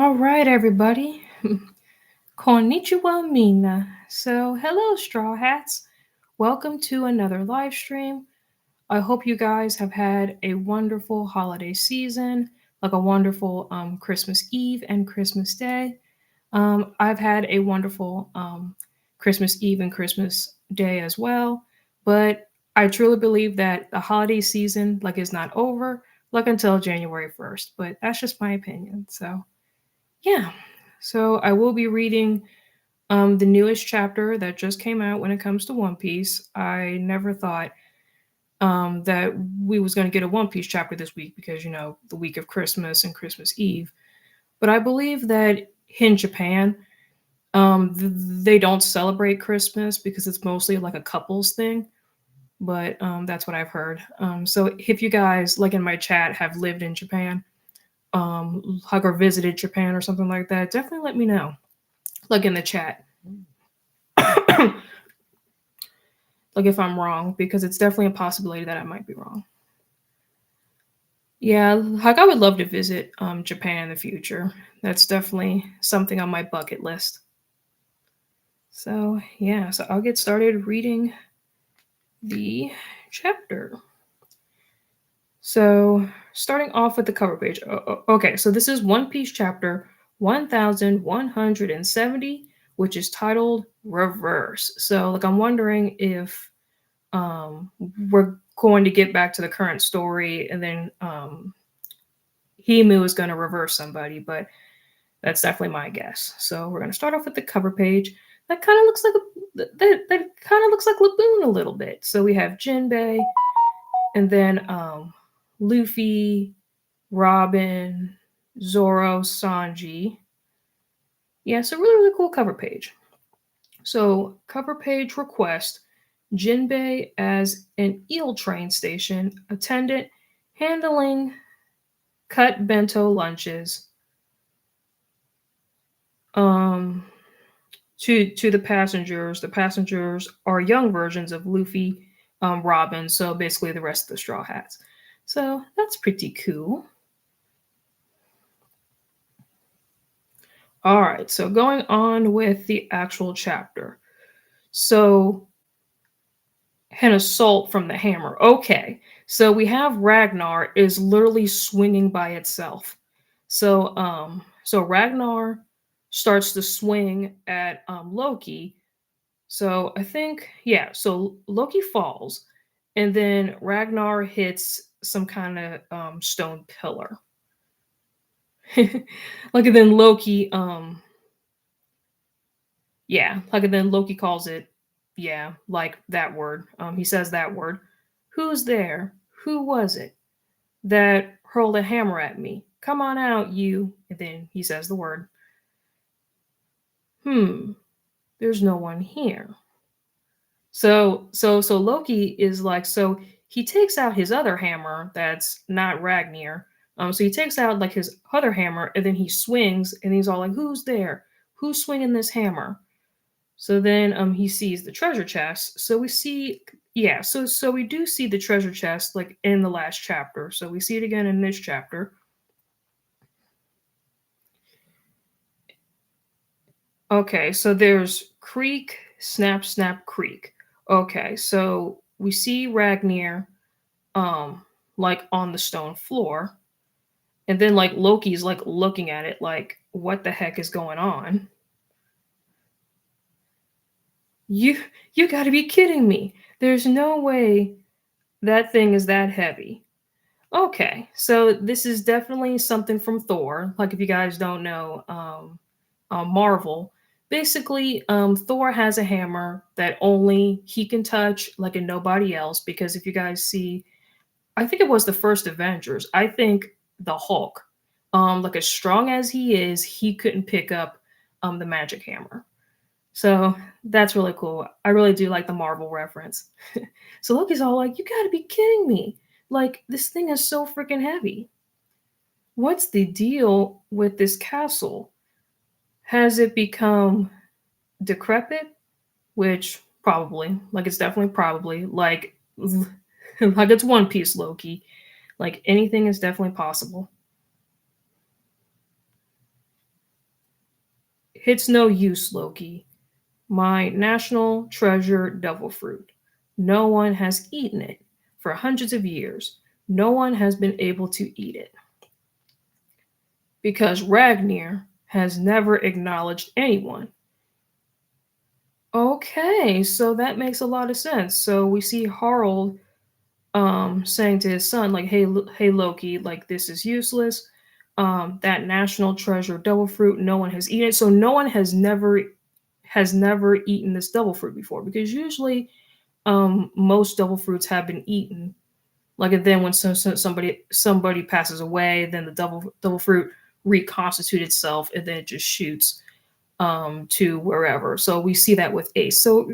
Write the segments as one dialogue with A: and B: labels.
A: All right, everybody. Konnichiwa mina. So, hello, Straw Hats. Welcome to another live stream. I hope you guys have had a wonderful holiday season, like a wonderful Christmas Eve and Christmas Day. I've had a wonderful Christmas Eve and Christmas Day as well, but I truly believe that the holiday season is not over until January 1st, but that's just my opinion. So, yeah. So I will be reading the newest chapter that just came out when it comes to One Piece. I never thought that we was going to get a One Piece chapter this week because the week of Christmas and Christmas Eve. But I believe that in Japan, they don't celebrate Christmas because it's mostly like a couples thing. But that's what I've heard. So if you guys, like in my chat, have lived in Japan, or visited Japan or something like that, definitely let me know, like in the chat. Like if I'm wrong, because it's definitely a possibility that I might be wrong. Yeah, like I would love to visit Japan in the future. That's definitely something on my bucket list. So yeah, so I'll get started reading the chapter. So starting off with the cover page. Okay, so this is One Piece chapter 1170, which is titled Reverse. So like I'm wondering if um, we're going to get back to the current story, and then Himu is going to reverse somebody, but that's definitely my guess. So we're going to start off with the cover page. That kind of looks like that kind of looks like Laboon a little bit. So we have Jinbei, and then Luffy, Robin, Zoro, Sanji. Yeah, so really cool cover page. So cover page request Jinbei as an eel train station attendant handling cut bento lunches um, to the passengers. The passengers are young versions of Luffy, Robin, so basically the rest of the Straw Hats. So that's pretty cool. All right, so going on with the actual chapter. So an assault from the hammer. Okay. So we have Ragnar is literally swinging by itself. So Ragnar starts to swing at Loki. So I think yeah, so Loki falls and then Ragnar hits some kind of stone pillar. Like and then Loki like and then Loki calls it, yeah, like that word. He says that word. Who's there? Who was it that hurled a hammer at me? Come on out, you. And then he says the word. There's no one here. So Loki is like, so he takes out his other hammer that's not Ragnar. So he takes out like his other hammer and then he swings and he's all like, who's there? Who's swinging this hammer? So then he sees the treasure chest. So we see so we do see the treasure chest like in the last chapter. So we see it again in this chapter. Okay, so there's Creek, Snap Snap Creek. Okay, so we see Ragnar like on the stone floor. And then like Loki's like looking at it like what the heck is going on? You you got to be kidding me. There's no way that thing is that heavy. Okay, so this is definitely something from Thor. Like if you guys don't know, Marvel, basically, Thor has a hammer that only he can touch, like and nobody else. Because if you guys see, I think it was the first Avengers. I think the Hulk, like as strong as he is, he couldn't pick up the magic hammer. So that's really cool. I really do like the Marvel reference. So Loki's all like, "You got to be kidding me! Like this thing is so freaking heavy. What's the deal with this castle? Has it become decrepit?" Which probably, like it's definitely probably like it's One Piece Loki. Like anything is definitely possible. It's no use, Loki. My national treasure devil fruit. No one has eaten it for hundreds of years. No one has been able to eat it because Ragnir has never acknowledged anyone. Okay, so that makes a lot of sense. So we see Harald saying to his son like, hey Loki, like this is useless. That national treasure devil fruit, no one has eaten it. So no one has never eaten this devil fruit before, because usually most devil fruits have been eaten. Like, and then when somebody passes away, then the devil fruit reconstitutes itself and then it just shoots to wherever. So we see that with Ace. So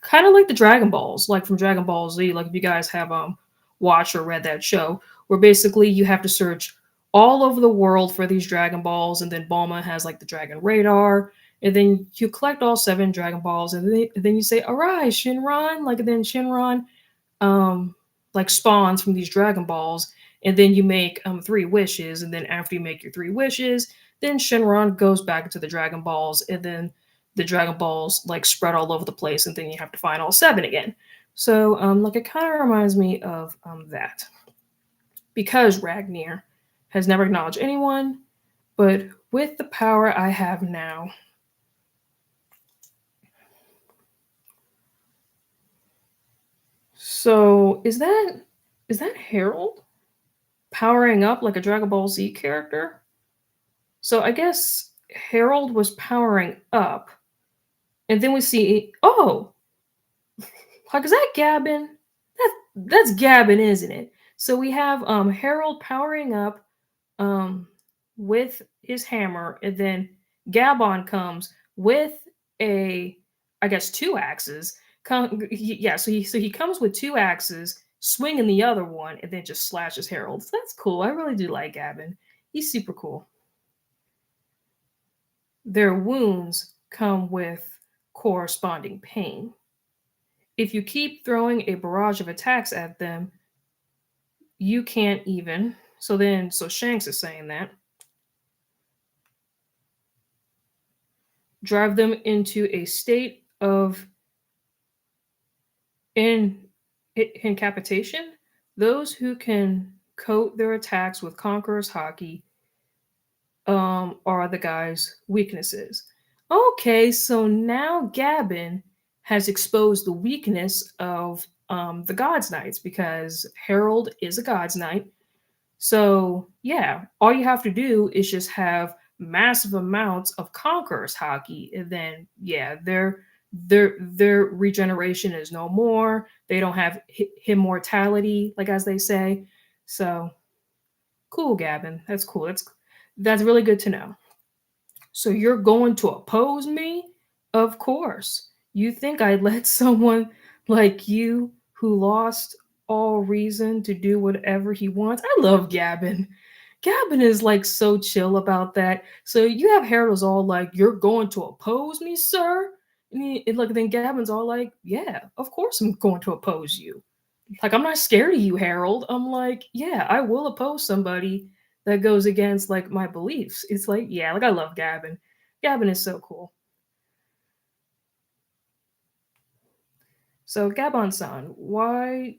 A: kind of like the Dragon Balls, like from Dragon Ball Z. Like if you guys have watched or read that show, where basically you have to search all over the world for these Dragon Balls, and then Bulma has like the Dragon Radar, and then you collect all seven Dragon Balls, and then you say, "Arise, Shinron!" Like, and then Shinron um like spawns from these Dragon Balls, and then you make three wishes, and then after you make your three wishes, then Shenron goes back into the Dragon Balls, and then the Dragon Balls like spread all over the place, and then you have to find all seven again. So like it kind of reminds me of that, because Ragnar has never acknowledged anyone, but with the power I have now. So is that Harold powering up like a Dragon Ball Z character? So I guess Harold was powering up, and then we see, oh, like is that Gabin? That's Gabin, isn't it? So we have Harold powering up um with his hammer, and then Gabon comes with a, I guess, two axes. Yeah, so he comes with two axes, swinging the other one, and then just slashes Harold. So that's cool. I really do like Gabin. He's super cool. Their wounds come with corresponding pain. If you keep throwing a barrage of attacks at them, you can't even. So Shanks is saying that drive them into a state of in incapacitation. Those who can coat their attacks with Conqueror's Hockey are the guy's weaknesses. Okay, so now Gabin has exposed the weakness of the God's Knights, because Harold is a God's Knight. So yeah, all you have to do is just have massive amounts of Conqueror's Hockey, and then yeah, their regeneration is no more. They don't have immortality, like as they say. So cool, Gavin. That's cool. That's really good to know. So you're going to oppose me? Of course. You think I'd let someone like you, who lost all reason, to do whatever he wants? I love Gavin. Gavin is like so chill about that. So you have Harold's all like, "You're going to oppose me, sir?" And like then Gavin's all like, "Yeah, of course I'm going to oppose you. Like, I'm not scared of you, Harold." I'm like, "Yeah, I will oppose somebody that goes against like my beliefs." It's like, yeah, like I love Gavin. Gavin is so cool. So Gabon-san, why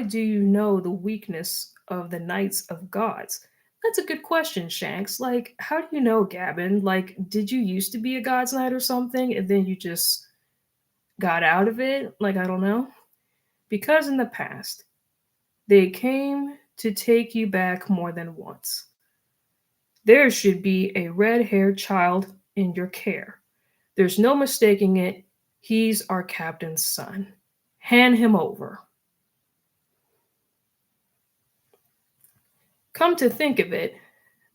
A: do you know the weakness of the Knights of Gods? That's a good question, Shanks. Like, how do you know, Gavin? Like, did you used to be a God's Knight or something, and then you just got out of it? Like, I don't know. Because in the past, they came to take you back more than once. There should be a red haired child in your care. There's no mistaking it. He's our captain's son. Hand him over. Come to think of it,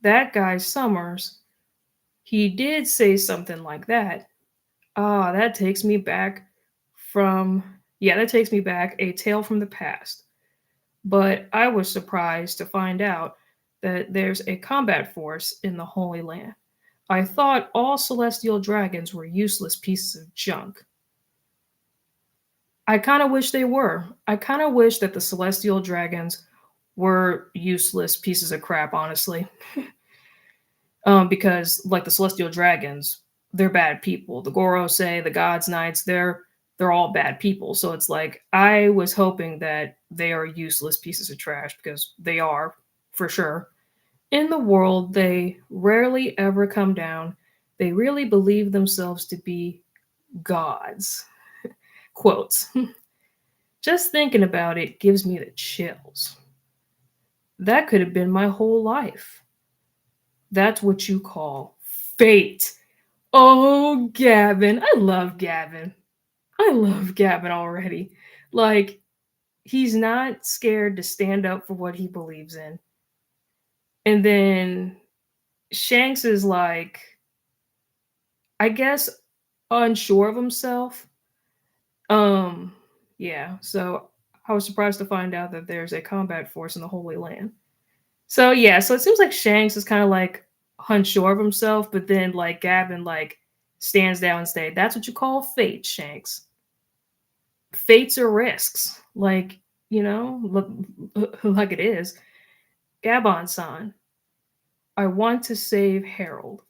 A: that guy Summers, he did say something like that. Ah, that takes me back that takes me back, a tale from the past. But I was surprised to find out that there's a combat force in the Holy Land. I thought all celestial dragons were useless pieces of junk. I kind of wish they were. I kind of wish that the celestial dragons were useless pieces of crap, honestly. Because like the celestial dragons, they're bad people. The Gorosei, the Gods Knights, they're all bad people. So it's like I was hoping that they are useless pieces of trash because they are for sure. In the world, they rarely ever come down. They really believe themselves to be gods. Quotes. Just thinking about it gives me the chills. That could have been my whole life. That's what you call fate. Oh, Gavin. I love Gavin. I love Gavin already. Like, he's not scared to stand up for what he believes in. And then Shanks is like, I guess, unsure of himself. Um, yeah, so I was surprised to find out that there's a combat force in the Holy Land. So yeah, so it seems like Shanks is kind of like unsure of himself, but then like Gavin like stands down and say, "That's what you call fate, Shanks. Fates are risks, like look, like it is." Gabon-san, I want to save Harold,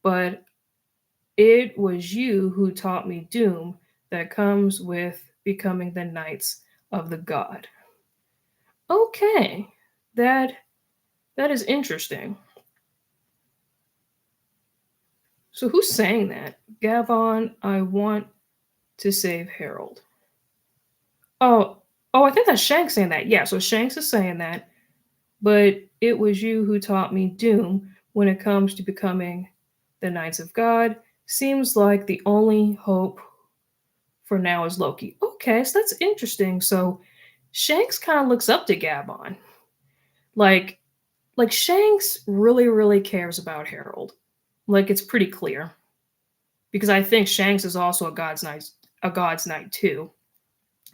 A: but it was you who taught me doom that comes with becoming the Knights of the God. Okay, that that is interesting. So who's saying that? Gavon, I want to save Harold. Oh, oh, I think that's Shanks saying that. Yeah, so Shanks is saying that, but it was you who taught me doom when it comes to becoming the Knights of God. Seems like the only hope for now is Loki. Okay, so that's interesting. So Shanks kind of looks up to Gabon. Like like Shanks really, really cares about Harold. Like it's pretty clear. Because I think Shanks is also a God's Knight too,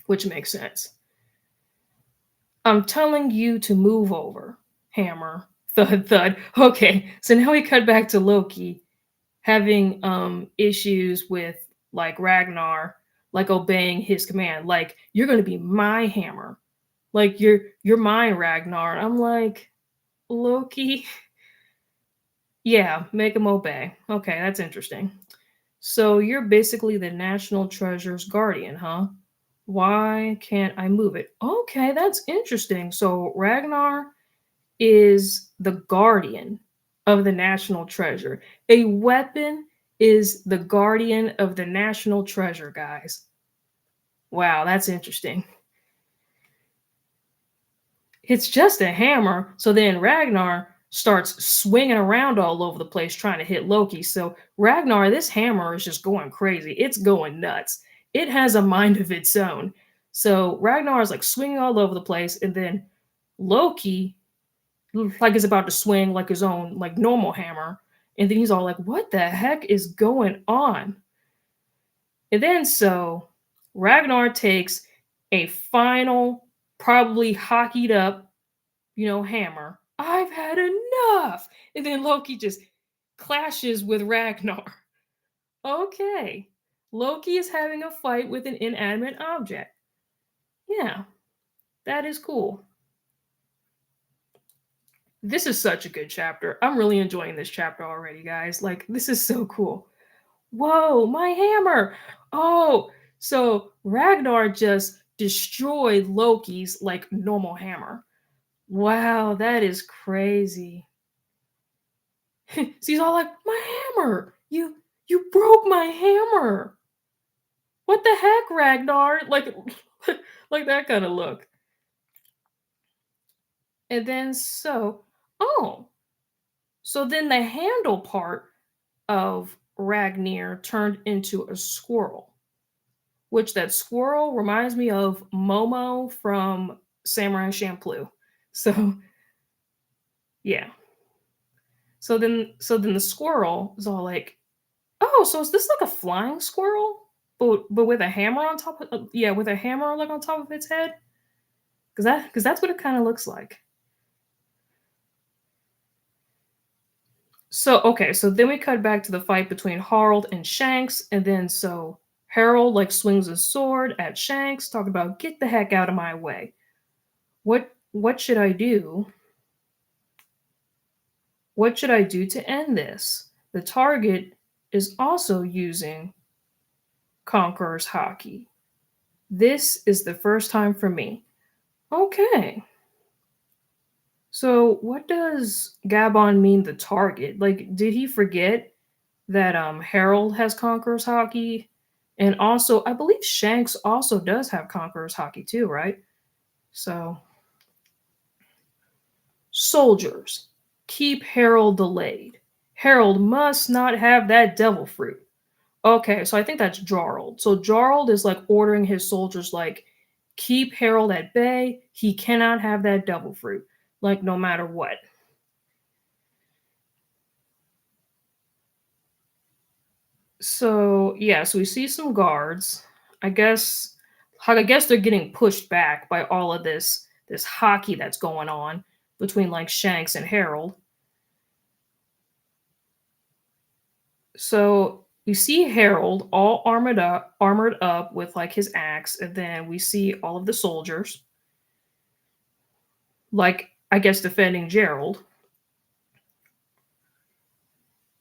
A: which makes sense. I'm telling you to move over, Hammer. Thud thud. Okay, so now we cut back to Loki having issues with like Ragnar like obeying his command. Like, you're gonna be my hammer. Like you're mine, Ragnar. I'm like, Loki. Yeah, make him obey. Okay, that's interesting. So you're basically the national treasure's guardian, huh? Why can't I move it? Okay, that's interesting. So Ragnar is the guardian of the national treasure. A weapon is the guardian of the national treasure, guys. Wow, that's interesting. It's just a hammer. So then Ragnar starts swinging around all over the place trying to hit Loki. So Ragnar, this hammer is just going crazy. It's going nuts. It has a mind of its own. So Ragnar is like swinging all over the place, and then Loki like is about to swing like his own like normal hammer, and then he's all like, "What the heck is going on?" And then so Ragnar takes a final, probably hockeyed up hammer. I've had enough. And then Loki just clashes with Ragnar. Okay. Loki is having a fight with an inanimate object. Yeah, that is cool. This is such a good chapter. I'm really enjoying this chapter already, guys. Like, this is so cool. Whoa, my hammer. Oh, so Ragnar just destroyed Loki's like normal hammer. Wow, that is crazy. So he's all like, "My hammer! You broke my hammer! What the heck, Ragnar?" Like like that kind of look. And then oh, so then the handle part of Ragnar turned into a squirrel, which that squirrel reminds me of Momo from Samurai Champloo. So yeah. So then the squirrel is all like, "Oh, so is this like a flying squirrel, but with a hammer on top of yeah, with a hammer like on top of its head? Because that's what it kind of looks like." So okay, so then we cut back to the fight between Harold and Shanks, and then so Harold like swings his sword at Shanks, talking about get the heck out of my way. What should I do? What should I do to end this? The target is also using Conqueror's hockey. This is the first time for me. Okay. So what does Gabon mean the target? Like, did he forget that Harold has Conqueror's hockey? And also, I believe Shanks also does have Conqueror's hockey too, right? So soldiers, keep Harold delayed. Harold must not have that devil fruit. Okay, so I think that's Jarl. So Jarl is like ordering his soldiers like keep Harold at bay. He cannot have that devil fruit, like no matter what. So yeah, so we see some guards. I guess I guess they're getting pushed back by all of this hockey that's going on between like Shanks and Harold. So we see Harold all armored up with like his axe, and then we see all of the soldiers, like I guess defending Gerald.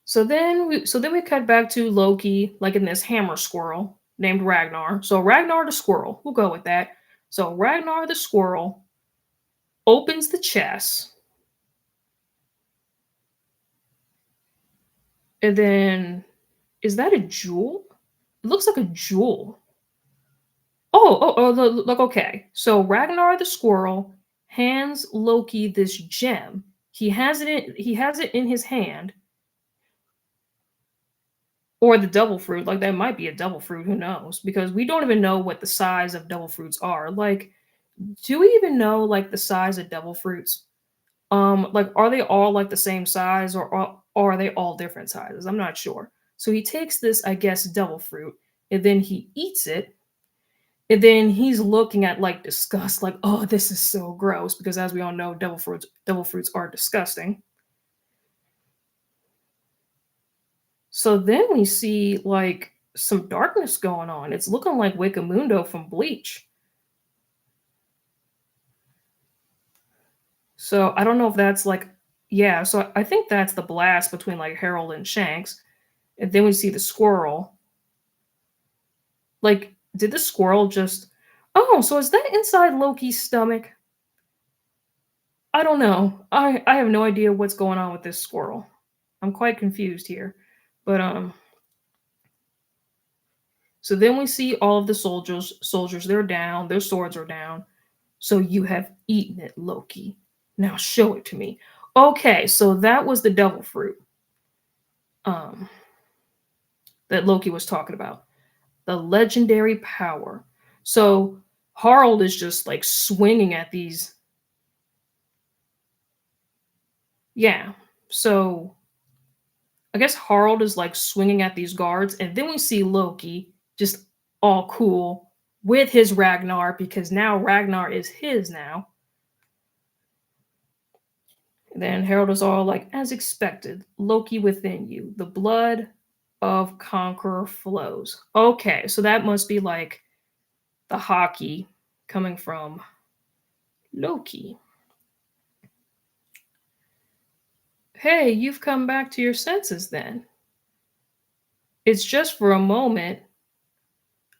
A: So then we cut back to Loki, like in this hammer squirrel named Ragnar. So Ragnar the squirrel, we'll go with that. So Ragnar the squirrel opens the chest, and then is that a jewel? It looks like a jewel. Look, okay. So Ragnar the squirrel hands Loki this gem. He has it in his hand, or the devil fruit. Like that might be a devil fruit, who knows? Because we don't even know what the size of devil fruits are. Like, do we even know like the size of devil fruits? Like are they all like the same size, or are they all different sizes? I'm not sure. So he takes this, I guess, devil fruit, and then he eats it. And then he's looking at like disgust, like, oh, this is so gross, because as we all know, devil fruits are disgusting. So then we see like some darkness going on. It's looking like Wakamundo from Bleach. So I don't know if that's like, yeah, so I think that's the blast between like Harold and Shanks. And then we see the squirrel. Like, did the squirrel just, oh, so is that inside Loki's stomach? I don't know. I have no idea what's going on with this squirrel. I'm quite confused here. But so then we see all of the soldiers they're down, their swords are down. So you have eaten it, Loki. Now show it to me. Okay, so that was the devil fruit um that Loki was talking about. The legendary power. So Harald is just like swinging at these. Yeah. So I guess Harald is like swinging at these guards, and then we see Loki just all cool with his Ragnar, because now Ragnar is his now. And then Harold is all like, as expected, Loki within you, the blood of Conqueror flows. Okay, so that must be like the hockey coming from Loki. Hey, you've come back to your senses then. It's just for a moment.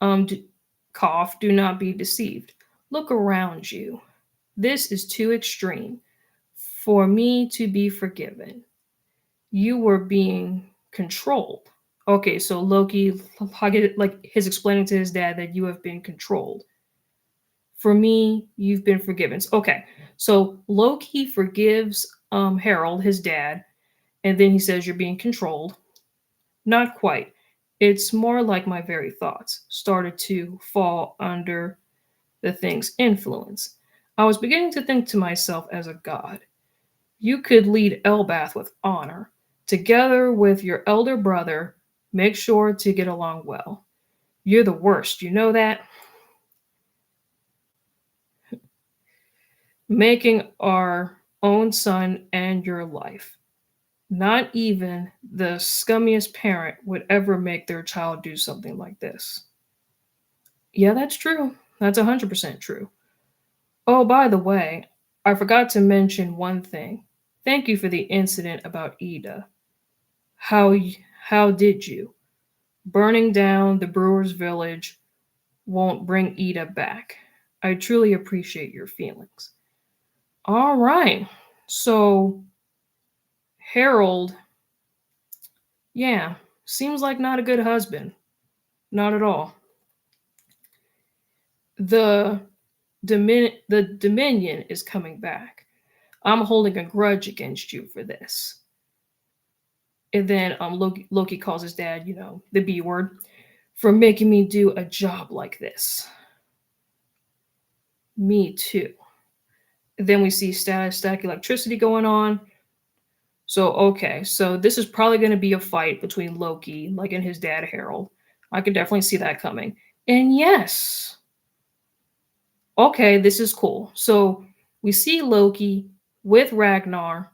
A: D- Cough, do not be deceived. Look around you. This is too extreme for me to be forgiven. You were being controlled. Okay, so Loki, like his explaining to his dad that you have been controlled. For me, you've been forgiven. Okay, so Loki forgives Harold, his dad, and then he says you're being controlled. Not quite. It's more like my very thoughts started to fall under the thing's influence. I was beginning to think to myself as a god. You could lead Elbath with honor. Together with your elder brother, make sure to get along well. You're the worst, you know that? Making our own son and your life. Not even the scummiest parent would ever make their child do something like this. Yeah, that's true. That's 100% true. Oh, by the way, I forgot to mention one thing. Thank you for the incident about Ida. How did you? Burning down the brewer's village won't bring Ida back. I truly appreciate your feelings. All right. So, Harold, yeah, seems like not a good husband. Not at all. The the Dominion is coming back. I'm holding a grudge against you for this. And then Loki calls his dad, the B word, for making me do a job like this. Me too. Then we see static electricity going on. So okay, so this is probably going to be a fight between Loki, like and his dad Harold. I could definitely see that coming. And yes, okay, this is cool. So we see Loki with Ragnar.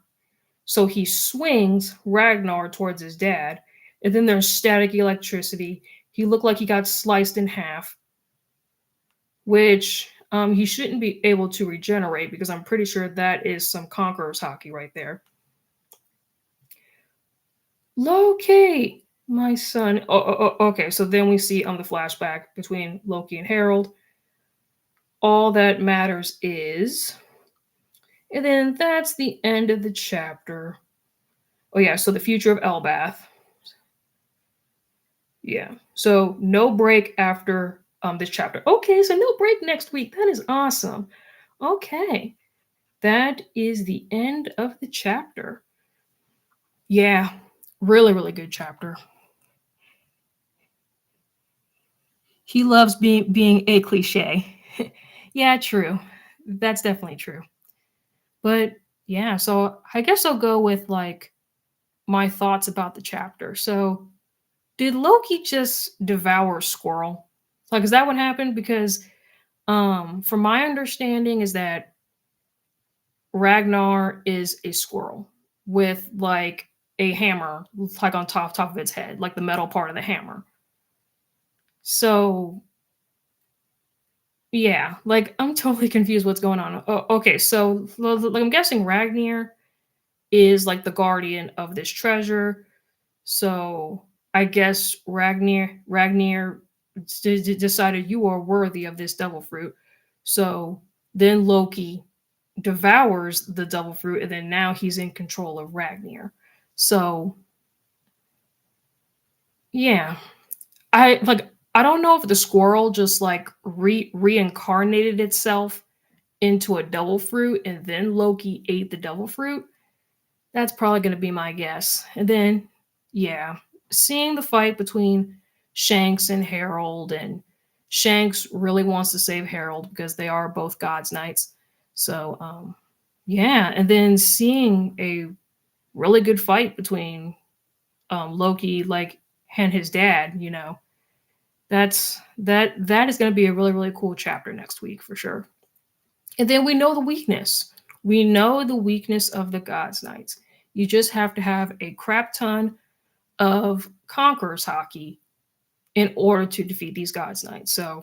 A: So he swings Ragnar towards his dad, and then there's static electricity. He looked like he got sliced in half, which he shouldn't be able to regenerate because I'm pretty sure that is some Conqueror's hockey right there. Loki, my son. Okay. So then we see the flashback between Loki and Harold. All that matters is, and then that's the end of the chapter. Oh yeah. So the future of Elbath. Yeah. So no break after this chapter. Okay. So no break next week. That is awesome. Okay. That is the end of the chapter. Yeah. Really, really good chapter. He loves being a cliche. Yeah, true. That's definitely true. But yeah, so I guess I'll go with like my thoughts about the chapter. So, did Loki just devour a squirrel? Like, is that what happened? Because, from my understanding, is that Ragnar is a squirrel with like a hammer, like on top of its head, like the metal part of the hammer. So, yeah, like I'm totally confused what's going on. Oh, okay, so like, I'm guessing Ragnar is like the guardian of this treasure. So I guess Ragnar decided you are worthy of this devil fruit. So then Loki devours the devil fruit, and then now he's in control of Ragnar. So yeah, I don't know if the squirrel just like reincarnated itself into a devil fruit, and then Loki ate the devil fruit. That's probably going to be my guess. And then, yeah, seeing the fight between Shanks and Harold, and Shanks really wants to save Harold because they are both God's knights. So, yeah, and then seeing a really good fight between Loki, like, and his dad. That is going to be a really really cool chapter next week for sure. And then we know the weakness. We know the weakness of the God's Knights. You just have to have a crap ton of Conqueror's hockey in order to defeat these God's Knights. So,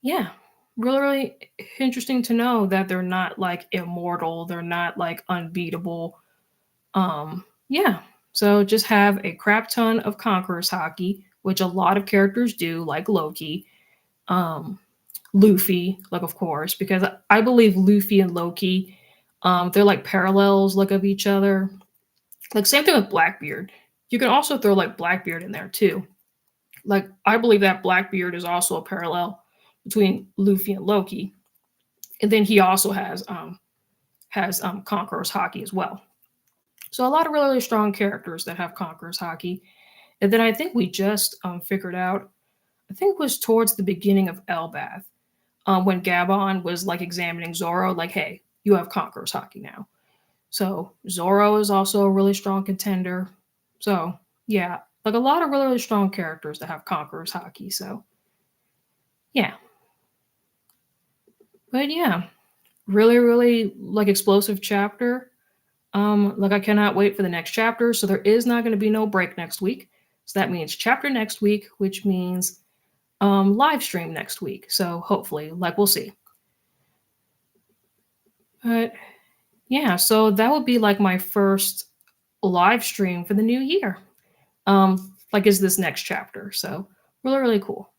A: yeah, really, really interesting to know that they're not like immortal, they're not like unbeatable. Yeah, so just have a crap ton of Conqueror's hockey, which a lot of characters do, like Loki. Um, Luffy, like of course, because I believe Luffy and Loki, they're like parallels like of each other. Like same thing with Blackbeard. You can also throw like Blackbeard in there too. Like I believe that Blackbeard is also a parallel between Luffy and Loki. And then he also has Conqueror's hockey as well. So a lot of really, really strong characters that have Conqueror's hockey. And then I think we just figured out, I think it was towards the beginning of Elbath, when Gabon was like examining Zoro, like, hey, you have Conqueror's hockey now. So Zoro is also a really strong contender. So yeah, like a lot of really, really strong characters that have Conqueror's hockey. So yeah, but yeah, really, really like explosive chapter. Like I cannot wait for the next chapter. So there is not going to be no break next week. So that means chapter next week, which means live stream next week. So hopefully, like we'll see. But Yeah, so that would be like my first live stream for the new year. Like is this next chapter. So really, really cool.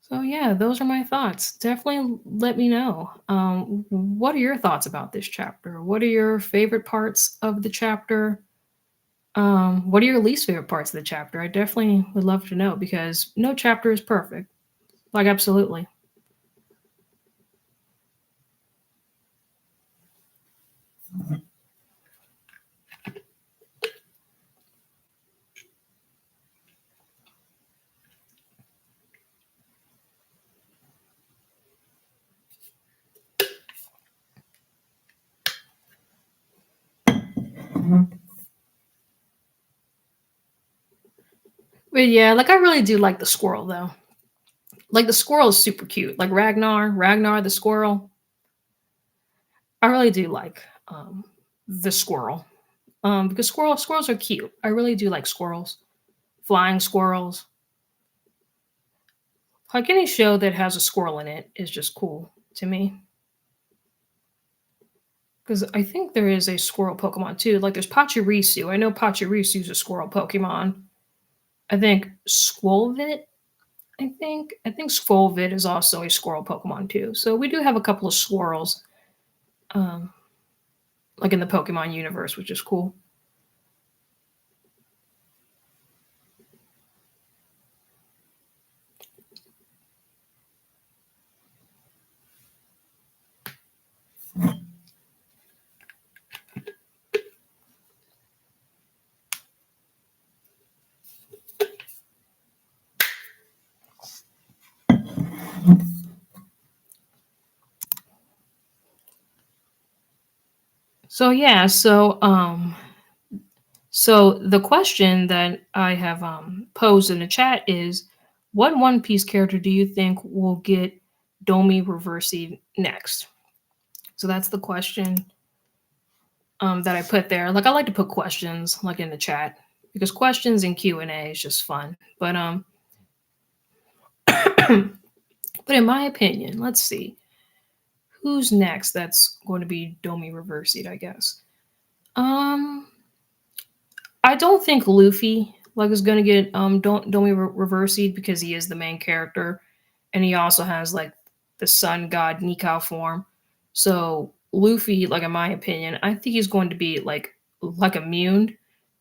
A: So yeah, those are my thoughts. Definitely let me know. What are your thoughts about this chapter? What are your favorite parts of the chapter? What are your least favorite parts of the chapter? I definitely would love to know because no chapter is perfect. Like absolutely. But yeah, like I really do like the squirrel though. Like the squirrel is super cute. Like Ragnar the squirrel. I really do like the squirrel. Because squirrels are cute. I really do like squirrels. Flying squirrels. Like any show that has a squirrel in it is just cool to me. Because I think there is a squirrel Pokemon too. Like there's Pachirisu. I know Pachirisu is a squirrel Pokemon. I think Squolvit. I think Squolvit is also a squirrel Pokemon too. So we do have a couple of squirrels, um, like in the Pokemon universe, which is cool. So yeah, so the question that I have posed in the chat is, what One Piece character do you think will get Domi Reversied next? So that's the question that I put there. Like I like to put questions like in the chat because questions and Q&A is just fun. But in my opinion, let's see who's next. That's going to be Domi Reversied, I guess. Um, I don't think Luffy like is gonna get Domi Reversied because he is the main character, and he also has like the sun god Nikau form. So Luffy, like in my opinion, I think he's going to be like immune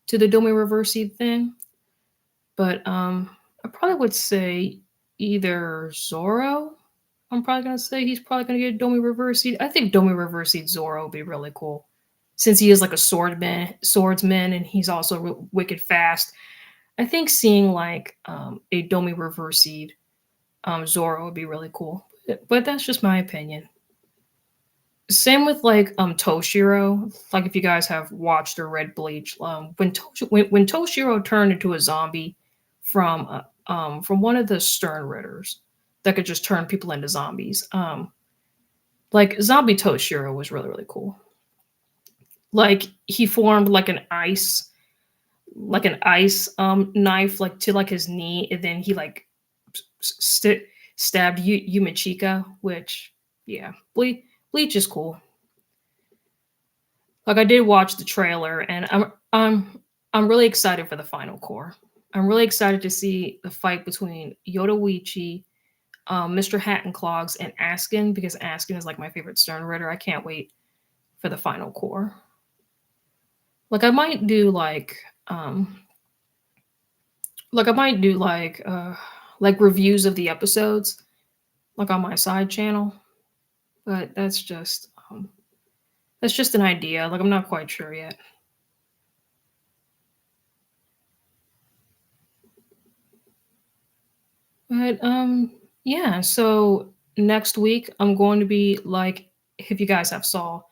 A: to the Domi Reversied thing. But I probably would say either Zoro. I'm probably gonna say he's probably gonna get Domi Reversied. I think Domi Reversied Zoro would be really cool, since he is like a swordsman, and he's also wicked fast. I think seeing like a Domi Reversied Zoro would be really cool. But that's just my opinion. Same with like Toshiro. Like if you guys have watched or read Bleach, when Toshiro turned into a zombie from one of the Stern Ritters that could just turn people into zombies. Like zombie Toshiro was really really cool. Like he formed like an ice knife like to like his knee, and then he like st- stabbed Yumachika, which yeah, Bleach is cool. Like I did watch the trailer, and I'm really excited for the final core. I'm really excited to see the fight between Yodoichi, Mr. Hattenclogs, and Askin because Askin is like my favorite Stern Ritter. I can't wait for the final core. Like I might do like I might do like reviews of the episodes like on my side channel, but that's just an idea. Like I'm not quite sure yet. But yeah, so next week I'm going to be like if you guys have saw,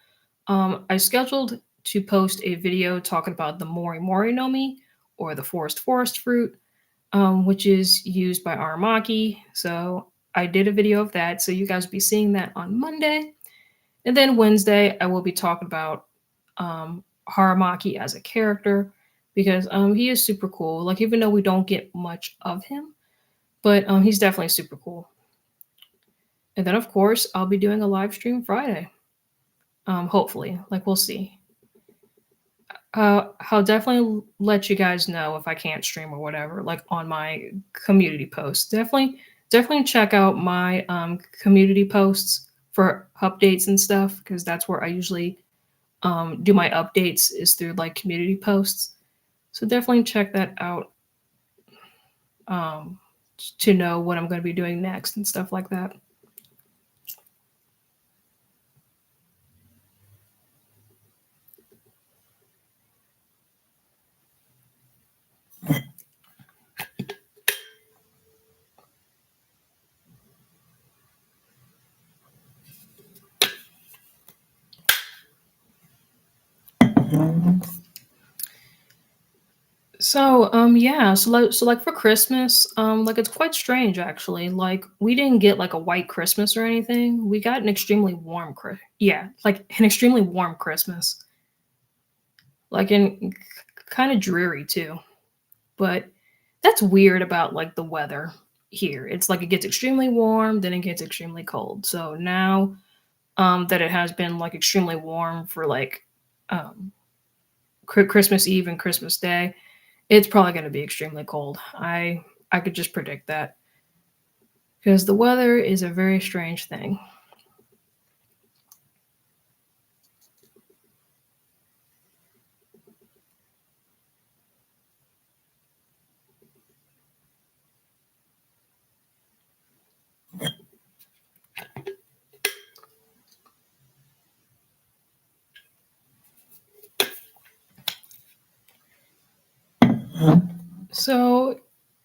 A: I scheduled to post a video talking about the Mori Mori no Mi or the forest fruit, which is used by Aramaki. So I did a video of that. So you guys will be seeing that on Monday. And then Wednesday, I will be talking about Haramaki as a character because he is super cool. Like, even though we don't get much of him, but he's definitely super cool. And then, of course, I'll be doing a live stream Friday. Hopefully, like we'll see. I'll definitely let you guys know if I can't stream or whatever, like on my community posts. Definitely check out my community posts for updates and stuff because that's where I usually do my updates is through like community posts. So definitely check that out um, to know what I'm going to be doing next and stuff like that. So yeah, so like for Christmas, like it's quite strange actually. Like we didn't get like a white Christmas or anything. We got an extremely warm yeah, like an extremely warm Christmas. Like in kind of dreary too. But that's weird about like the weather here. It's like it gets extremely warm, then it gets extremely cold. So now that it has been like extremely warm for like um Christmas Eve and Christmas Day, it's probably going to be extremely cold. I could just predict that because the weather is a very strange thing. So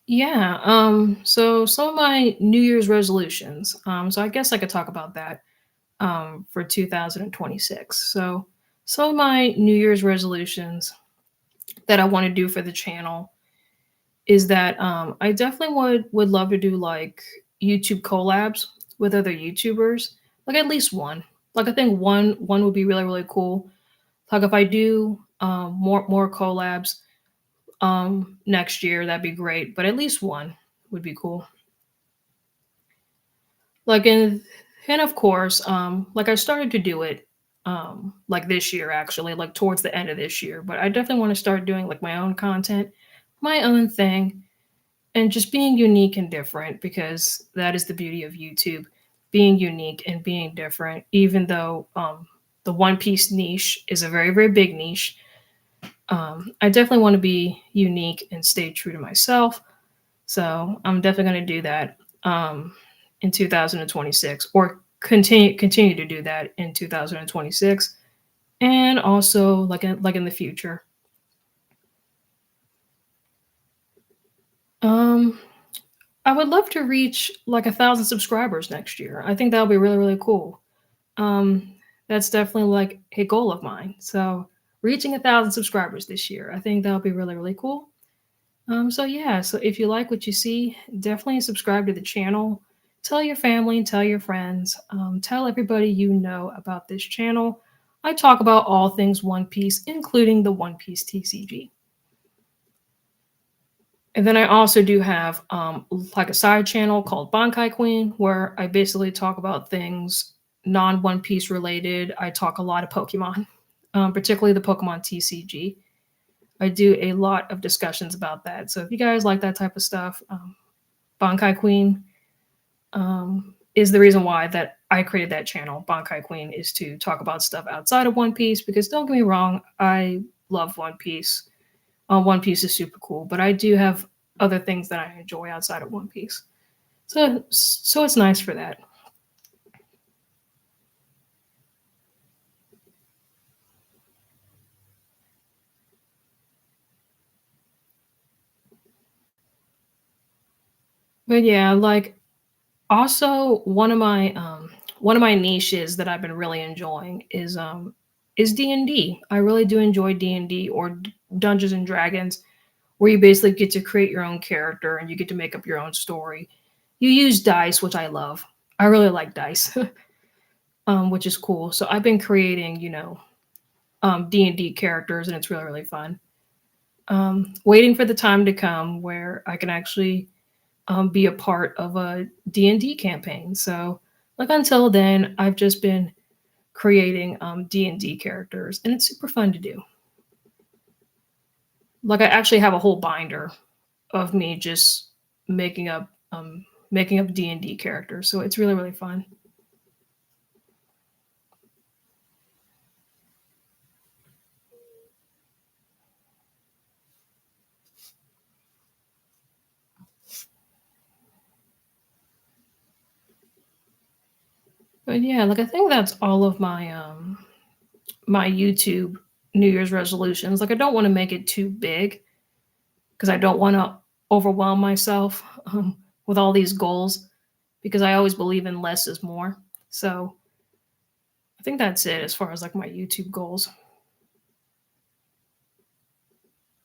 A: yeah, so some of my New Year's resolutions. So I guess I could talk about that for 2026. So some of my New Year's resolutions that I want to do for the channel is that I definitely would love to do like YouTube collabs with other YouTubers, like at least one. Like I think one would be really really cool. Like if I do more collabs next year, that'd be great. But at least one would be cool. Like and of course, like I started to do it like this year actually, like towards the end of this year. But I definitely want to start doing like my own content, my own thing, and just being unique and different because that is the beauty of YouTube, being unique and being different, even though the One Piece niche is a very, very big niche. I definitely want to be unique and stay true to myself. So I'm definitely going to do that in 2026, or continue to do that in 2026, and also like in the future. Um, I would love to reach like 1,000 subscribers next year. I think that would be really really cool. Um, that's definitely like a goal of mine. So reaching 1,000 subscribers this year, I think that'll be really really cool. So yeah, so if you like what you see, definitely subscribe to the channel. Tell your family, tell your friends, tell everybody you know about this channel. I talk about all things One Piece, including the One Piece TCG. And then I also do have like a side channel called Bankai Queen, where I basically talk about things non One Piece related. I talk a lot of Pokemon, particularly the Pokemon TCG. I do a lot of discussions about that. So if you guys like that type of stuff, Bankai Queen is the reason why that I created that channel. Bankai Queen is to talk about stuff outside of One Piece because don't get me wrong, I love One Piece. One Piece is super cool, but I do have other things that I enjoy outside of One Piece. So it's nice for that. But yeah, like also one of my niches that I've been really enjoying is D&D. I really do enjoy D&D or Dungeons and Dragons where you basically get to create your own character and you get to make up your own story. You use dice, which I love. I really like dice, which is cool. So I've been creating, D&D characters, and it's really really fun. Waiting for the time to come where I can actually be a part of a D&D campaign. So like until then, I've just been creating D&D characters, and it's super fun to do. Like I actually have a whole binder of me just making up making up D&D characters, so it's really really fun. But yeah, like I think that's all of my YouTube New Year's resolutions. Like I don't want to make it too big because I don't want to overwhelm myself with all these goals because I always believe in less is more. So I think that's it as far as like my YouTube goals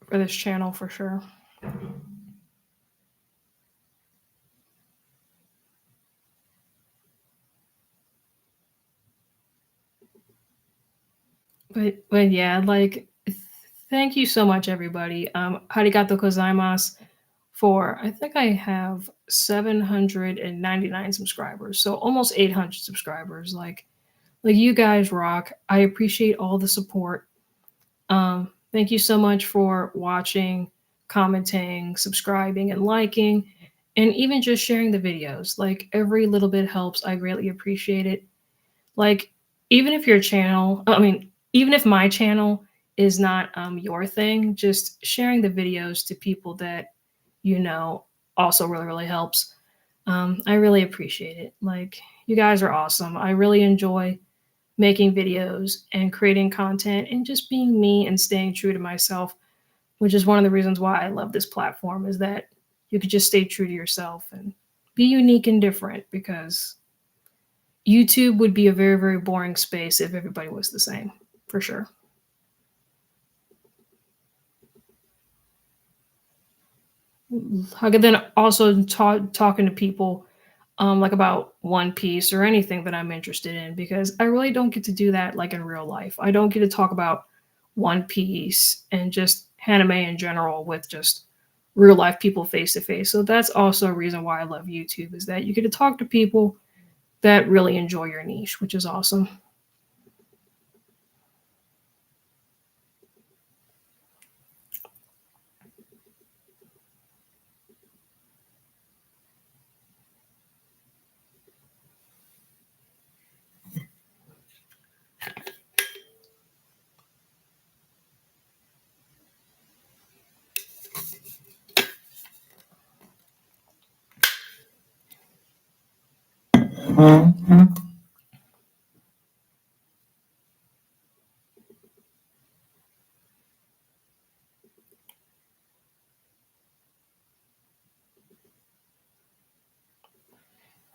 A: for this channel for sure. But yeah, like thank you so much everybody. Arigato gozaimasu for I think I have 799 subscribers. So almost 800 subscribers. Like you guys rock. I appreciate all the support. Thank you so much for watching, commenting, subscribing, and liking, and even just sharing the videos. Like every little bit helps. I greatly appreciate it. Like even if your channel, I mean, even if my channel is not your thing, just sharing the videos to people that you know also really really helps. I really appreciate it. Like you guys are awesome. I really enjoy making videos and creating content and just being me and staying true to myself, which is one of the reasons why I love this platform is that you could just stay true to yourself and be unique and different because YouTube would be a very, very boring space if everybody was the same, for sure. I could then also talking to people like about One Piece or anything that I'm interested in because I really don't get to do that like in real life. I don't get to talk about One Piece and just anime in general with just real life people face to face. So that's also a reason why I love YouTube is that you get to talk to people that really enjoy your niche, which is awesome.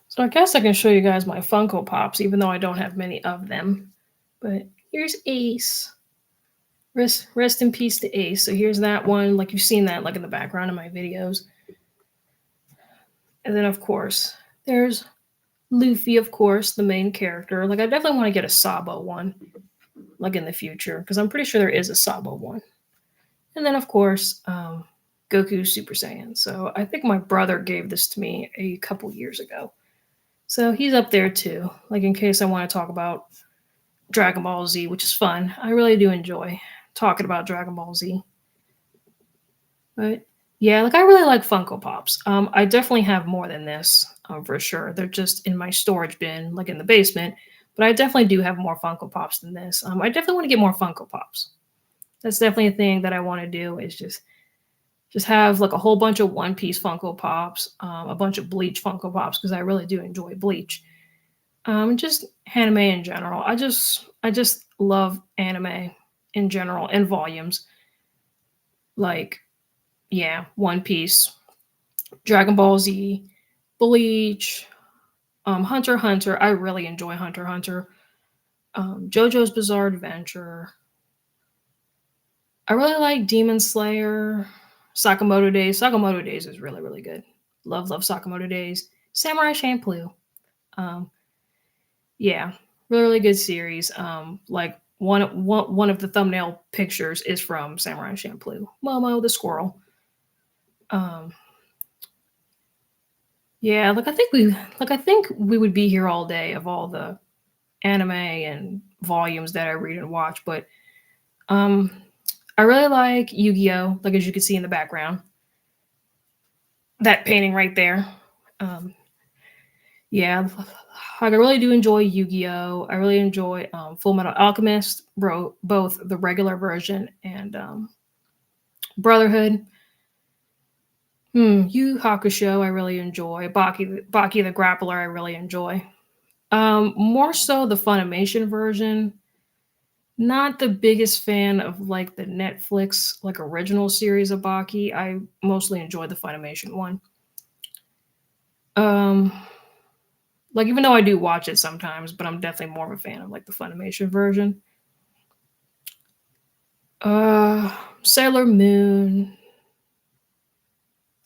A: So I guess I can show you guys my Funko Pops, even though I don't have many of them. But here's Ace. Rest in peace to Ace. So here's that one. Like you've seen that like in the background of my videos. And then of course, there's Luffy, of course, the main character. Like I definitely want to get a Sabo one, like in the future, because I'm pretty sure there is a Sabo one. And then of course, Goku Super Saiyan. So I think my brother gave this to me a couple years ago. So he's up there too. Like in case I want to talk about Dragon Ball Z, which is fun. I really do enjoy talking about Dragon Ball Z. But yeah, like I really like Funko Pops. I definitely have more than this, for sure. They're just in my storage bin, like in the basement. But I definitely do have more Funko Pops than this. I definitely want to get more Funko Pops. That's definitely a thing that I want to do. Is just have like a whole bunch of One Piece Funko Pops, a bunch of Bleach Funko Pops because I really do enjoy Bleach. Just anime in general. I just love anime in general in volumes. Like yeah, One Piece, Dragon Ball Z, Bleach, Hunter x Hunter. I really enjoy Hunter x Hunter. JoJo's Bizarre Adventure. I really like Demon Slayer, Sakamoto Days. Sakamoto Days is really really good. Love Sakamoto Days. Samurai Champloo. Um, yeah, really really good series. Like one of the thumbnail pictures is from Samurai Champloo. Momo the squirrel. Um, yeah, like I think we would be here all day of all the anime and volumes that I read and watch. But um, I really like Yu-Gi-Oh. Like as you can see in the background, that painting right there. Um, yeah, like I really do enjoy Yu-Gi-Oh. I really enjoy Full Metal Alchemist, bro, both the regular version and Brotherhood. Yu Hakusho, I really enjoy. Baki the Grappler, I really enjoy. More so the Funimation version. Not the biggest fan of like the Netflix like original series of Baki. I mostly enjoy the Funimation one. Um, like even though I do watch it sometimes, but I'm definitely more of a fan of like the Funimation version. Sailor Moon,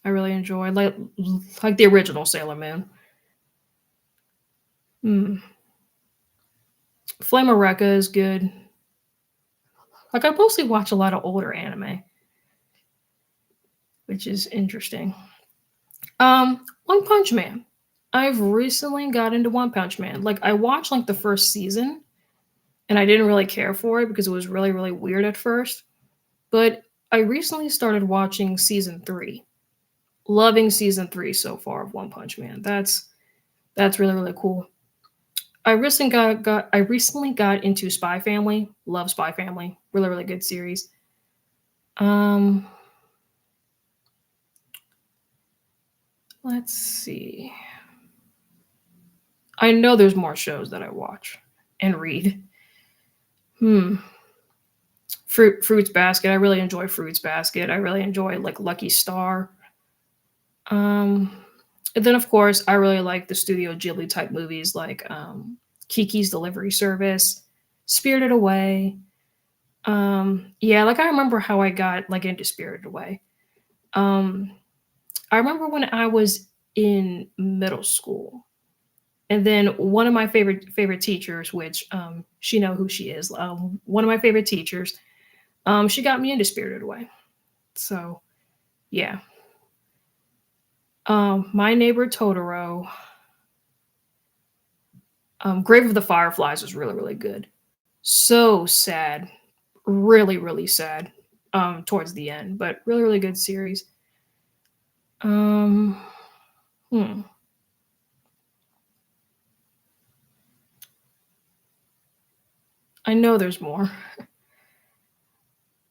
A: I really enjoy like the original Sailor Moon. Hmm. Flame is good. Like I mostly watch a lot of older anime, which is interesting. One Punch Man. I've recently got into One Punch Man. Like I watched like the first season and I didn't really care for it because it was really really weird at first. But I recently started watching season 3. Loving season 3 so far of One Punch Man. That's really really cool. I recently got into Spy Family. Love Spy Family. Really really good series. Um let's see. I know there's more shows that I watch and read. Hmm. Fruits Basket. I really enjoy Fruits Basket. I really enjoy like Lucky Star. Um, and then of course I really like the Studio Ghibli type movies like Kiki's Delivery Service, Spirited Away. Yeah, like I remember how I got like into Spirited Away. Um, I remember when I was in middle school, and then one of my favorite teachers, which she know who she is. One of my favorite teachers, she got me into Spirited Away. So yeah. My Neighbor Totoro, Grave of the Fireflies was really, really good. So sad. Really, really sad. Towards the end, but really, really good series. Um, hmm. I know there's more.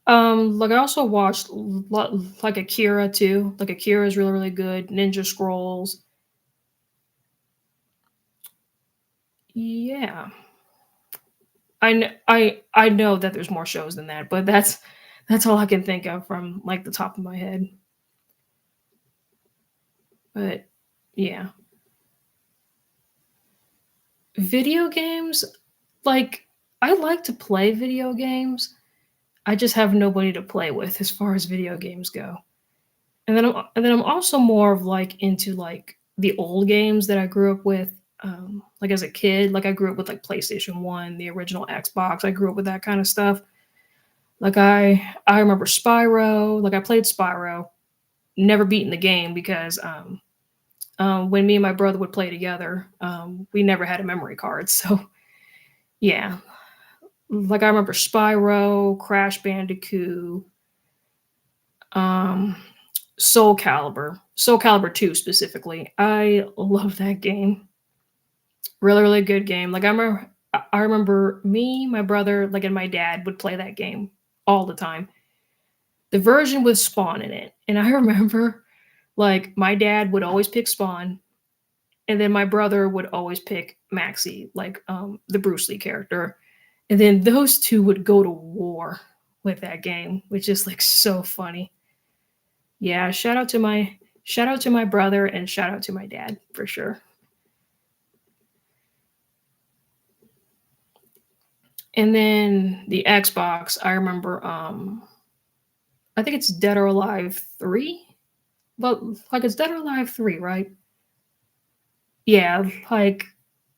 A: Like I also watched like Akira too. Like Akira is really, really good. Ninja Scrolls. Yeah. I know that there's more shows than that, but that's all I can think of from like the top of my head. But yeah. Video games, like I like to play video games. I just have nobody to play with as far as video games go. And then I'm also more of like into like the old games that I grew up with. Like as a kid, like I grew up with like PlayStation 1, the original Xbox. I grew up with that kind of stuff. Like I remember Spyro, like I played Spyro, never beaten the game because when me and my brother would play together, we never had a memory card. So yeah, like I remember Spyro, Crash Bandicoot, um, Soul Calibur 2 specifically. I love that game. Really, really good game. Like I remember me, my brother, like and my dad would play that game all the time. The version with Spawn in it. And I remember like my dad would always pick Spawn and then my brother would always pick Maxie, like the Bruce Lee character. And then those two would go to war with that game, which is like so funny. Yeah, shout out to my brother and shout out to my dad for sure. And then the Xbox, I remember I think it's Dead or Alive 3. Well, like it's Dead or Alive 3, right? Yeah, like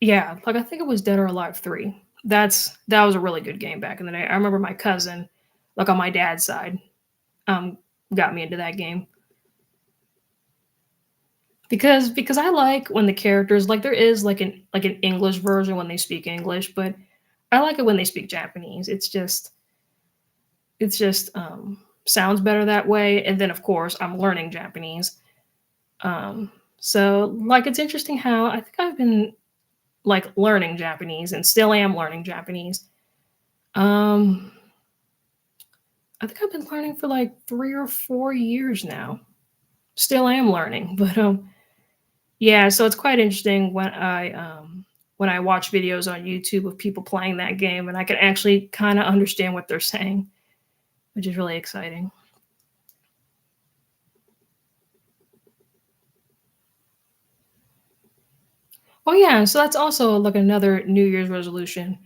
A: I think it was Dead or Alive 3. That was a really good game back in the day. I remember my cousin, like on my dad's side, um got me into that game. Because I like when the characters like there is like an English version when they speak English, but I like it when they speak Japanese. It's just sounds better that way. And then of course I'm learning Japanese. Um, so like it's interesting how I think I've been like learning Japanese and still am learning Japanese. Um, I think I've been learning for like 3 or 4 years now. Still am learning, but yeah. So it's quite interesting when I watch videos on YouTube of people playing that game, and I can actually kind of understand what they're saying, which is really exciting. Oh yeah, so that's also like another New Year's resolution.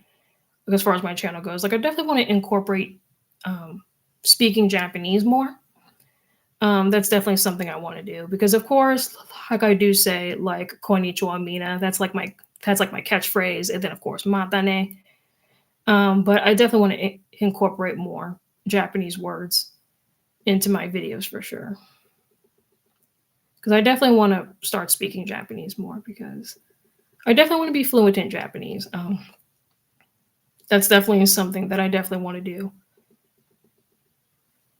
A: Like as far as my channel goes, like I definitely want to incorporate um, speaking Japanese more. That's definitely something I want to do because, of course, like I do say, like "konnichiwa mina." That's like my catchphrase, and then of course "matane." But I definitely want to incorporate more Japanese words into my videos for sure because I definitely want to start speaking Japanese more because I definitely want to be fluent in Japanese. That's definitely something that I definitely want to do.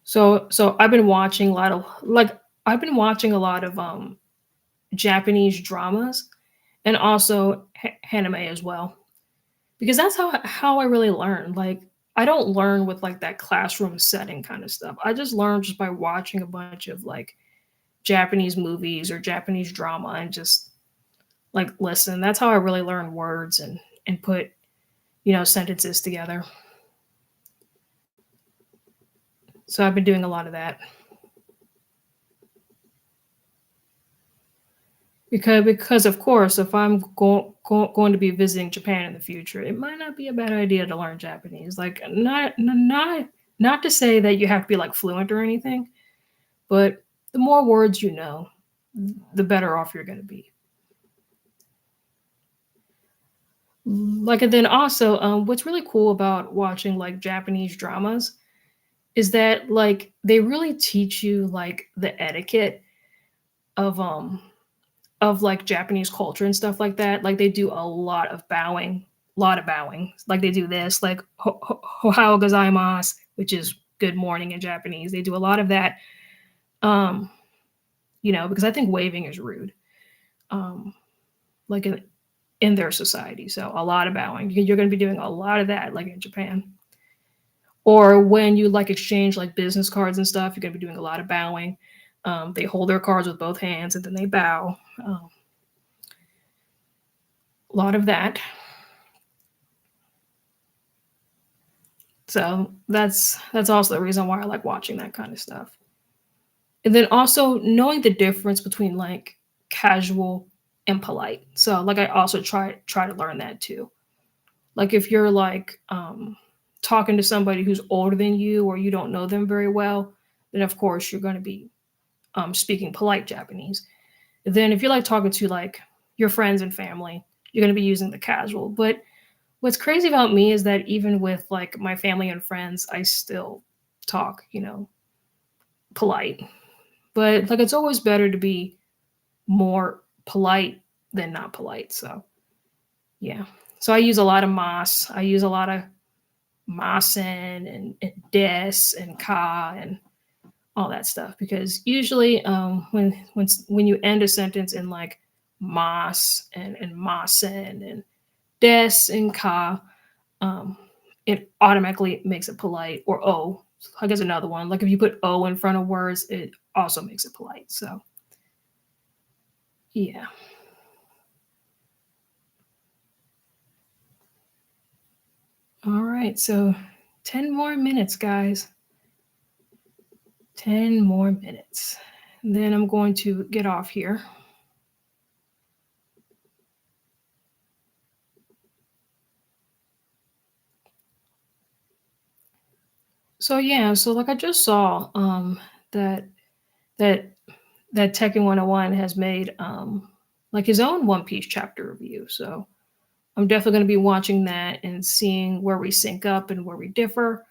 A: So I've been watching a lot of I've been watching a lot of Japanese dramas and also anime as well because that's how I really learn. Like I don't learn with like that classroom setting kind of stuff. I just learn just by watching a bunch of like Japanese movies or Japanese drama and just like listen. That's how I really learn words and put, sentences together. So I've been doing a lot of that. Because of course, if I'm going to be visiting Japan in the future, it might not be a bad idea to learn Japanese. Like not to say that you have to be like fluent or anything, but the more words you know, the better off you're going to be. Like and then also, what's really cool about watching like Japanese dramas is that like they really teach you like the etiquette of like Japanese culture and stuff like that. Like they do a lot of bowing. Like they do this, like "Ohayou gozaimasu," which is good morning in Japanese. They do a lot of that, um, because I think waving is rude, um, like in their society. So a lot of bowing. You're going to be doing a lot of that, like in Japan. Or when you like exchange like business cards and stuff, you're going to be doing a lot of bowing. They hold their cards with both hands and then they bow. A lot of that. So that's also the reason why I like watching that kind of stuff. And then also knowing the difference between like casual and polite. So like I also try to learn that too. Like if you're like talking to somebody who's older than you or you don't know them very well, then of course you're going to be speaking polite Japanese. Then if you're like talking to like your friends and family, you're going to be using the casual. But what's crazy about me is that even with like my family and friends, I still talk, polite. But like it's always better to be more polite than not polite. So yeah. So I use a lot of mas. I use a lot of masen and des and ka and all that stuff because usually when you end a sentence in like mas and masen and des and ka, um, it automatically makes it polite. Or O, I guess another one. Like if you put O in front of words, it also makes it polite. So yeah. All right. So 10 more minutes, guys. 10 more minutes. And then I'm going to get off here. So yeah, so like I just saw that that that Tekken 101 has made like his own One Piece chapter review. So I'm definitely going to be watching that and seeing where we sync up and where we differ,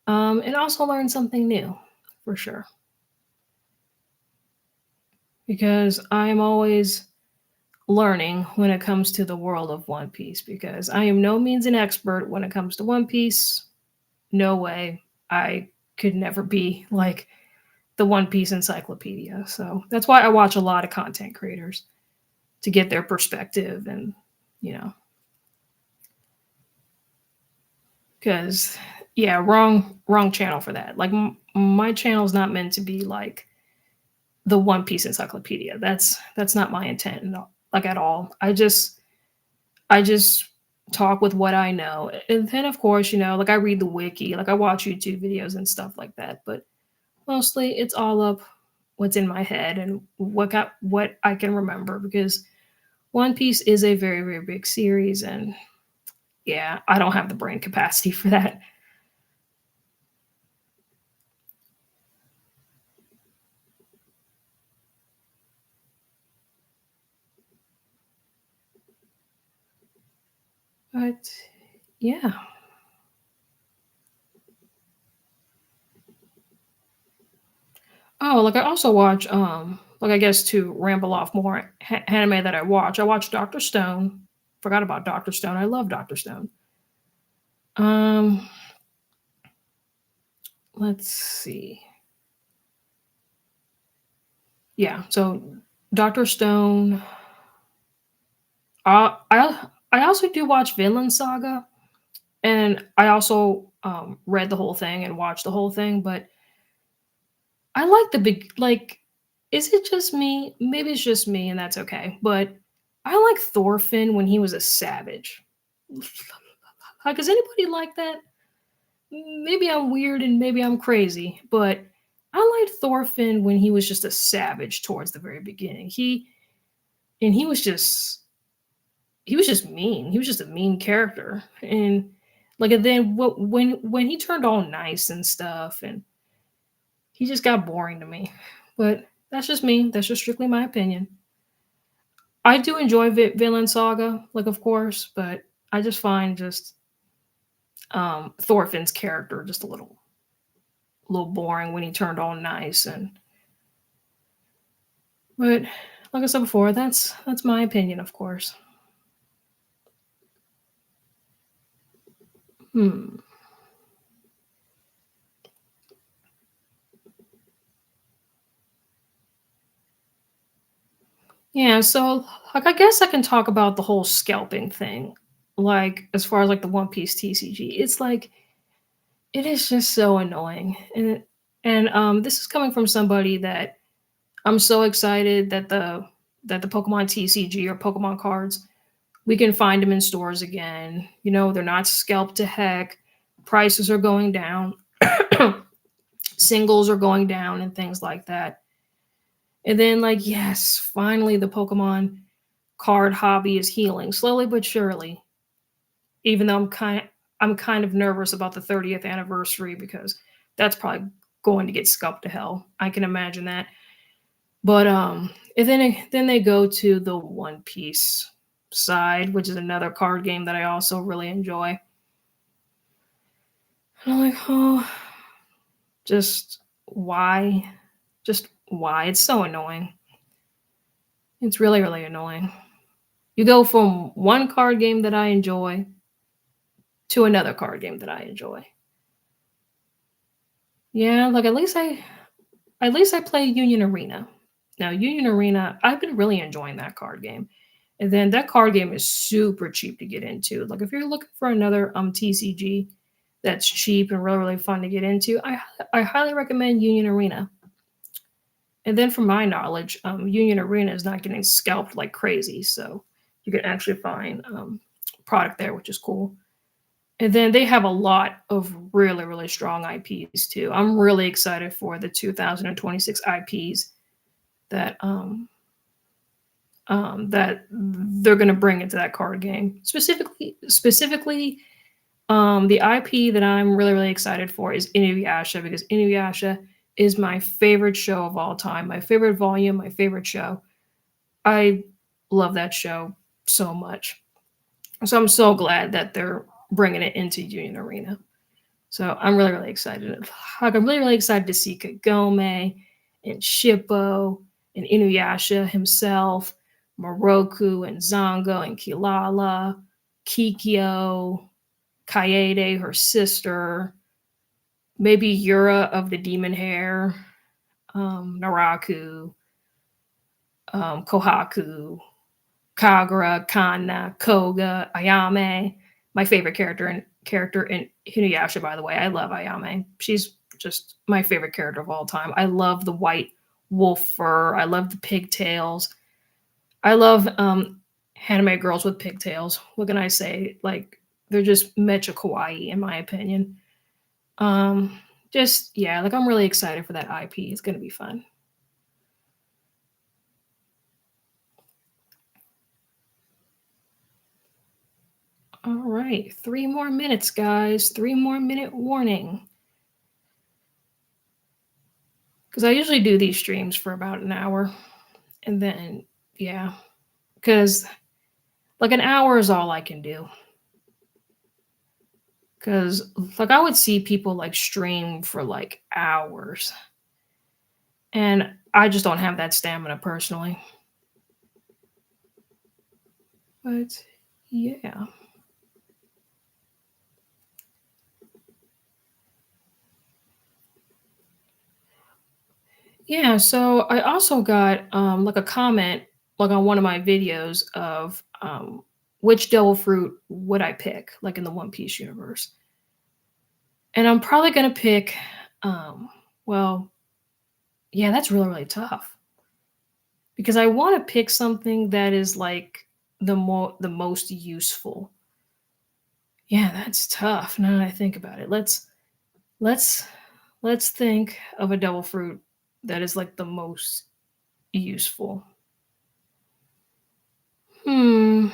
A: and also learn something new for sure. Because I'm always learning when it comes to the world of One Piece because I am no means an expert when it comes to One Piece. No way. I could never be like the One Piece encyclopedia. So that's why I watch a lot of content creators to get their perspective and, you know, because yeah, wrong channel for that. Like my channel is not meant to be like the One Piece encyclopedia. That's not my intent, like at all. I just talk with what I know. And then of course, like I read the wiki, like I watch YouTube videos and stuff like that, but mostly it's all up what's in my head and what I can remember because One Piece is a very very big series and yeah, I don't have the brain capacity for that. But yeah. Oh, like I also watch like I guess to ramble off more anime that I watch Doctor Stone. Forgot about Doctor Stone. I love Doctor Stone. Um let's see. Yeah, so Doctor Stone. I also do watch Vinland Saga, and I also read the whole thing and watched the whole thing. But I like the big like. Is it just me? Maybe it's just me, and that's okay. But I like Thorfinn when he was a savage. Like, does anybody like that? Maybe I'm weird and maybe I'm crazy, but I liked Thorfinn when he was just a savage towards the very beginning. He was just mean. He was just a mean character. And like and then when he turned all nice and stuff and he just got boring to me. But that's just me. That's just strictly my opinion. I do enjoy Vinland Saga, like of course, but I just find just Thorfinn's character just a little boring when he turned all nice and but like I said before, that's my opinion, of course. Hmm. Yeah, so like I guess I can talk about the whole scalping thing. Like as far as like the One Piece TCG. It's like it is just so annoying. And this is coming from somebody that I'm so excited that the Pokemon TCG or Pokemon cards, we can find them in stores again. They're not scalped to heck. Prices are going down. Singles are going down and things like that. And then like yes, finally the Pokemon card hobby is healing slowly but surely. Even though I'm kind of nervous about the 30th anniversary because that's probably going to get scupped to hell. I can imagine that. But and then they go to the One Piece side, which is another card game that I also really enjoy. And I'm like, oh, just why? Just why? It's so annoying. It's really, really annoying. You go from one card game that I enjoy to another card game that I enjoy. Yeah, like at least I play Union Arena. Now, Union Arena, I've been really enjoying that card game. And then that card game is super cheap to get into. Like if you're looking for another TCG that's cheap and really really fun to get into, I highly recommend Union Arena. And then from my knowledge, Union Arena is not getting scalped like crazy, so you can actually find product there, which is cool. And then they have a lot of really, really strong IPs too. I'm really excited for the 2026 IPs that that they're going to bring into that card game. Specifically, the IP that I'm really, really excited for is Inuyasha because Inuyasha is my favorite show of all time, my favorite volume, my favorite show. I love that show so much. So I'm so glad that they're bringing it into Union Arena. So I'm really, really excited. Like I'm really, really excited to see Kagome and Shippo and Inuyasha himself, Moroku and Zongo and Kilala, Kikyo, Kaede, her sister, maybe Yura of the Demon Hair, Naraku, Kohaku, Kagura, Kanna, Koga, Ayame. My favorite character in Inuyasha, by the way. I love Ayame. She's just my favorite character of all time. I love the white wolf fur. I love the pigtails. I love anime girls with pigtails. What can I say? Like they're just mecha kawaii in my opinion. Um, just yeah, like I'm really excited for that IP. It's gonna be fun. All right, 3 more minutes, guys. 3 more minute warning. Because I usually do these streams for about an hour, and then yeah, because like an hour is all I can do. Because like I would see people like stream for like hours, and I just don't have that stamina personally. But yeah. Yeah, so I also got like a comment like on one of my videos of which devil fruit would I pick like in the One Piece universe. And I'm probably going to pick well, yeah, that's really tough because I want to pick something that is like the most useful. Yeah, that's tough now that I think about it. Let's let's think of a devil fruit that is like the most useful. Hmm.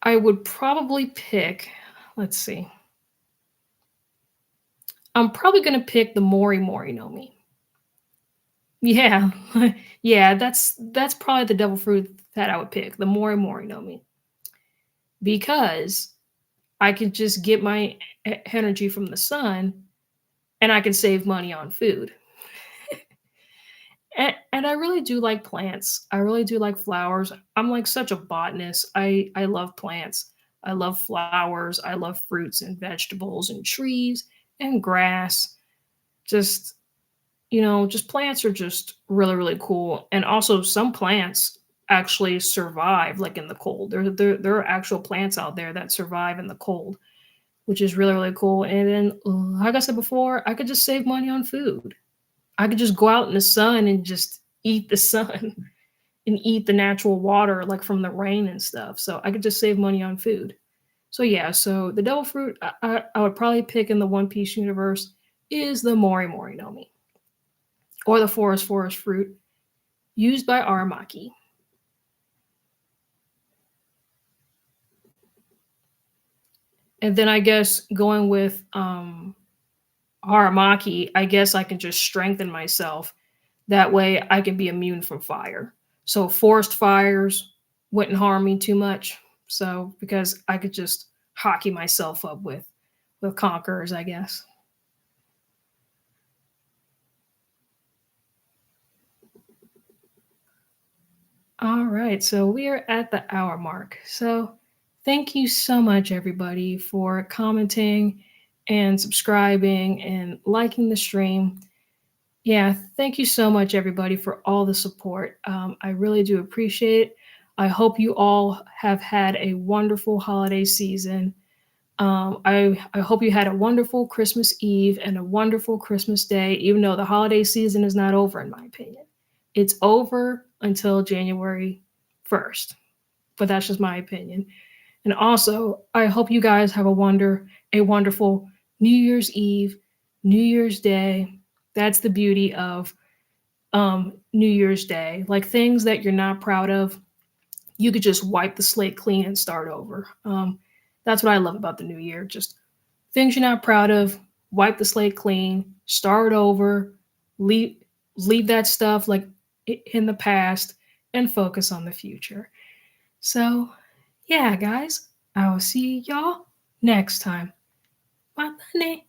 A: I would probably pick, let's see. I'm probably gonna pick the Mori Mori no Mi. Yeah. Yeah, that's probably the devil fruit that I would pick, the Mori Mori no Mi, because I could just get my energy from the sun and I can save money on food. And I really do like plants. I really do like flowers. I'm like such a botanist. I love plants. I love flowers. I love fruits and vegetables and trees and grass. Just just plants are just really cool. And also some plants actually survive like in the cold. There are actual plants out there that survive in the cold, which is really cool. And then like I said before, I could just save money on food. I could just go out in the sun and just eat the sun and eat the natural water like from the rain and stuff. So I could just save money on food. So yeah, so the devil fruit I would probably pick in the One Piece universe is the Mori Mori no Mi or the forest fruit used by Aramaki. And then I guess going with Haramaki, I guess I can just strengthen myself. That way I can be immune from fire. So forest fires wouldn't harm me too much. So because I could just hockey myself up with conquerors, I guess. All right, so we are at the hour mark. So thank you so much, everybody, for commenting and subscribing and liking the stream. Yeah, thank you so much, everybody, for all the support. I really do appreciate it. I hope you all have had a wonderful holiday season. I hope you had a wonderful Christmas Eve and a wonderful Christmas Day, even though the holiday season is not over, in my opinion. It's over until January 1st, but that's just my opinion. And also, I hope you guys have a wonderful New Year's Eve, New Year's Day. That's the beauty of New Year's Day. Like things that you're not proud of, you could just wipe the slate clean and start over. That's what I love about the new year. Just things you're not proud of, wipe the slate clean, start over, leave leave that stuff like in the past and focus on the future. So, yeah, guys, I will see y'all next time. Bye.